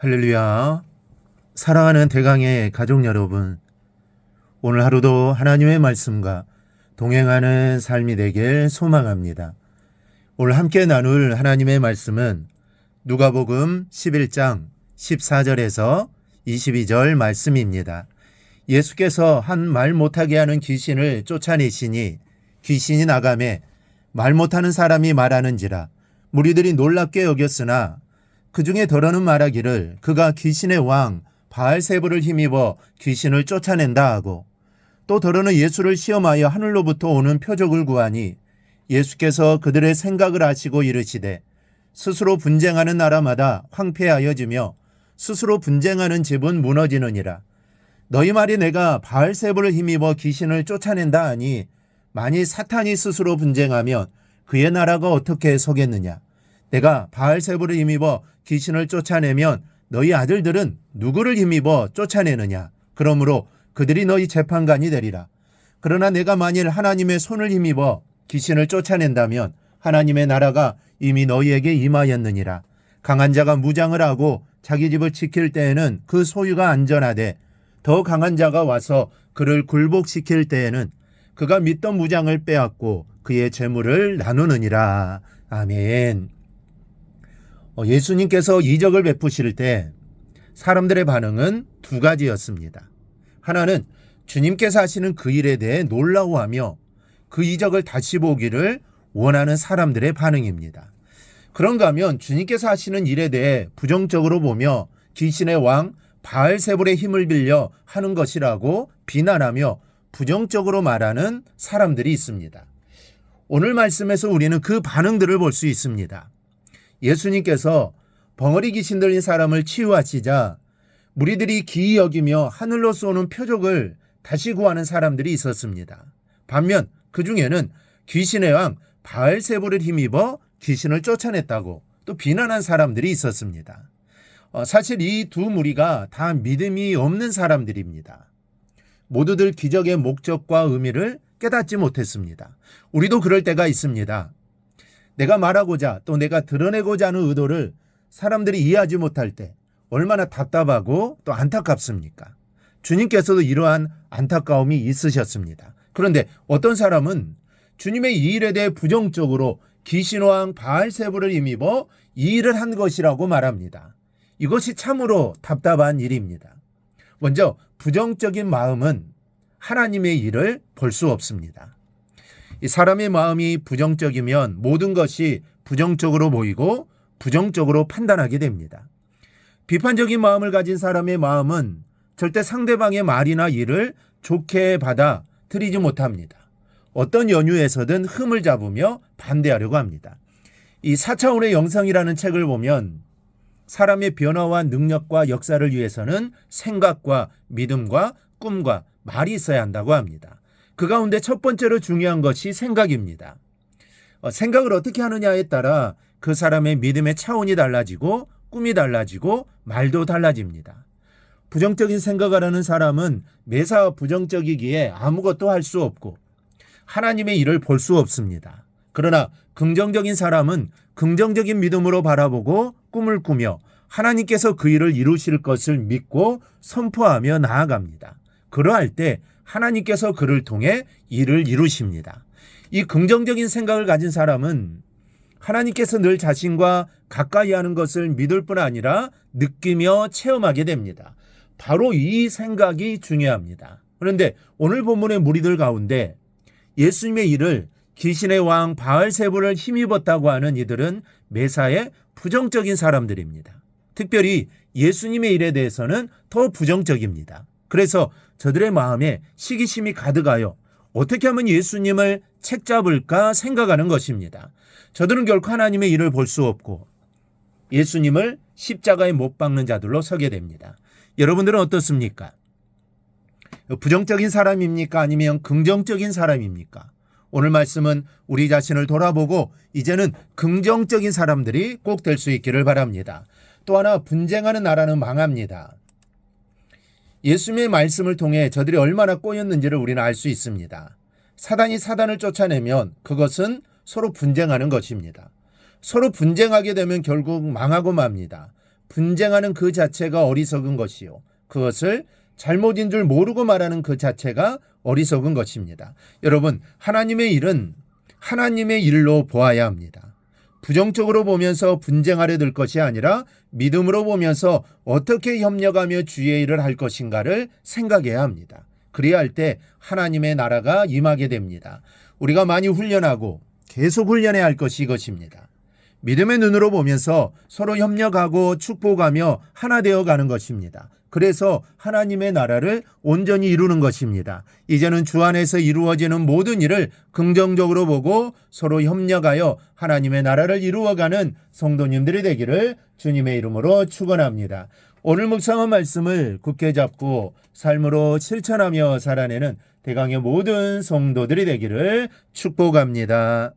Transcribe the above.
할렐루야. 사랑하는 대강의 가족 여러분, 오늘 하루도 하나님의 말씀과 동행하는 삶이 되길 소망합니다. 오늘 함께 나눌 하나님의 말씀은 누가복음 11장 14절에서 22절 말씀입니다. 예수께서 한 말 못하게 하는 귀신을 쫓아내시니 귀신이 나가매 말 못하는 사람이 말하는지라 무리들이 놀랍게 여겼으나 그 중에 더러는 말하기를 그가 귀신의 왕 바알세불을 힘입어 귀신을 쫓아낸다 하고, 또 더러는 예수를 시험하여 하늘로부터 오는 표적을 구하니 예수께서 그들의 생각을 아시고 이르시되 스스로 분쟁하는 나라마다 황폐하여지며 스스로 분쟁하는 집은 무너지느니라. 너희 말이 내가 바알세불을 힘입어 귀신을 쫓아낸다 하니 만일 사탄이 스스로 분쟁하면 그의 나라가 어떻게 서겠느냐. 내가 바알세불을 힘입어 귀신을 쫓아내면 너희 아들들은 누구를 힘입어 쫓아내느냐. 그러므로 그들이 너희 재판관이 되리라. 그러나 내가 만일 하나님의 손을 힘입어 귀신을 쫓아낸다면 하나님의 나라가 이미 너희에게 임하였느니라. 강한 자가 무장을 하고 자기 집을 지킬 때에는 그 소유가 안전하되 더 강한 자가 와서 그를 굴복시킬 때에는 그가 믿던 무장을 빼앗고 그의 재물을 나누느니라. 아멘. 예수님께서 이적을 베푸실 때 사람들의 반응은 두 가지였습니다. 하나는 주님께서 하시는 그 일에 대해 놀라워하며 그 이적을 다시 보기를 원하는 사람들의 반응입니다. 그런가 하면 주님께서 하시는 일에 대해 부정적으로 보며 귀신의 왕 바알세불의 힘을 빌려 하는 것이라고 비난하며 부정적으로 말하는 사람들이 있습니다. 오늘 말씀에서 우리는 그 반응들을 볼 수 있습니다. 예수님께서 벙어리 귀신 들린 사람을 치유하시자 무리들이 기이 여기며 하늘로 쏘는 표적을 다시 구하는 사람들이 있었습니다. 반면 그 중에는 귀신의 왕 바알세불을 힘입어 귀신을 쫓아냈다고 또 비난한 사람들이 있었습니다. 사실 이 두 무리가 다 믿음이 없는 사람들입니다. 모두들 기적의 목적과 의미를 깨닫지 못했습니다. 우리도 그럴 때가 있습니다. 내가 말하고자 또 내가 드러내고자 하는 의도를 사람들이 이해하지 못할 때 얼마나 답답하고 또 안타깝습니까? 주님께서도 이러한 안타까움이 있으셨습니다. 그런데 어떤 사람은 주님의 이 일에 대해 부정적으로 귀신왕 바알세불을 힘입어 이 일을 한 것이라고 말합니다. 이것이 참으로 답답한 일입니다. 먼저 부정적인 마음은 하나님의 일을 볼 수 없습니다. 이 사람의 마음이 부정적이면 모든 것이 부정적으로 보이고 부정적으로 판단하게 됩니다. 비판적인 마음을 가진 사람의 마음은 절대 상대방의 말이나 일을 좋게 받아들이지 못합니다. 어떤 연유에서든 흠을 잡으며 반대하려고 합니다. 이 4차원의 영성이라는 책을 보면 사람의 변화와 능력과 역사를 위해서는 생각과 믿음과 꿈과 말이 있어야 한다고 합니다. 그 가운데 첫 번째로 중요한 것이 생각입니다. 생각을 어떻게 하느냐에 따라 그 사람의 믿음의 차원이 달라지고 꿈이 달라지고 말도 달라집니다. 부정적인 생각을 하는 사람은 매사 부정적이기에 아무것도 할 수 없고 하나님의 일을 볼 수 없습니다. 그러나 긍정적인 사람은 긍정적인 믿음으로 바라보고 꿈을 꾸며 하나님께서 그 일을 이루실 것을 믿고 선포하며 나아갑니다. 그러할 때 하나님께서 그를 통해 일을 이루십니다. 이 긍정적인 생각을 가진 사람은 하나님께서 늘 자신과 가까이 하는 것을 믿을 뿐 아니라 느끼며 체험하게 됩니다. 바로 이 생각이 중요합니다. 그런데 오늘 본문의 무리들 가운데 예수님의 일을 귀신의 왕 바알세불을 힘입었다고 하는 이들은 매사에 부정적인 사람들입니다. 특별히 예수님의 일에 대해서는 더 부정적입니다. 그래서 저들의 마음에 시기심이 가득하여 어떻게 하면 예수님을 책잡을까 생각하는 것입니다. 저들은 결코 하나님의 일을 볼 수 없고 예수님을 십자가에 못 박는 자들로 서게 됩니다. 여러분들은 어떻습니까? 부정적인 사람입니까? 아니면 긍정적인 사람입니까? 오늘 말씀은 우리 자신을 돌아보고 이제는 긍정적인 사람들이 꼭 될 수 있기를 바랍니다. 또 하나, 분쟁하는 나라는 망합니다. 예수님의 말씀을 통해 저들이 얼마나 꼬였는지를 우리는 알 수 있습니다. 사단이 사단을 쫓아내면 그것은 서로 분쟁하는 것입니다. 서로 분쟁하게 되면 결국 망하고 맙니다. 분쟁하는 그 자체가 어리석은 것이요. 그것을 잘못인 줄 모르고 말하는 그 자체가 어리석은 것입니다. 여러분, 하나님의 일은 하나님의 일로 보아야 합니다. 부정적으로 보면서 분쟁하려 들 것이 아니라 믿음으로 보면서 어떻게 협력하며 주의 일을 할 것인가를 생각해야 합니다. 그래야 할 때 하나님의 나라가 임하게 됩니다. 우리가 많이 훈련하고 계속 훈련해야 할 것이 이것입니다. 믿음의 눈으로 보면서 서로 협력하고 축복하며 하나 되어 가는 것입니다. 그래서 하나님의 나라를 온전히 이루는 것입니다. 이제는 주 안에서 이루어지는 모든 일을 긍정적으로 보고 서로 협력하여 하나님의 나라를 이루어가는 성도님들이 되기를 주님의 이름으로 축원합니다. 오늘 묵상한 말씀을 굳게 잡고 삶으로 실천하며 살아내는 대강의 모든 성도들이 되기를 축복합니다.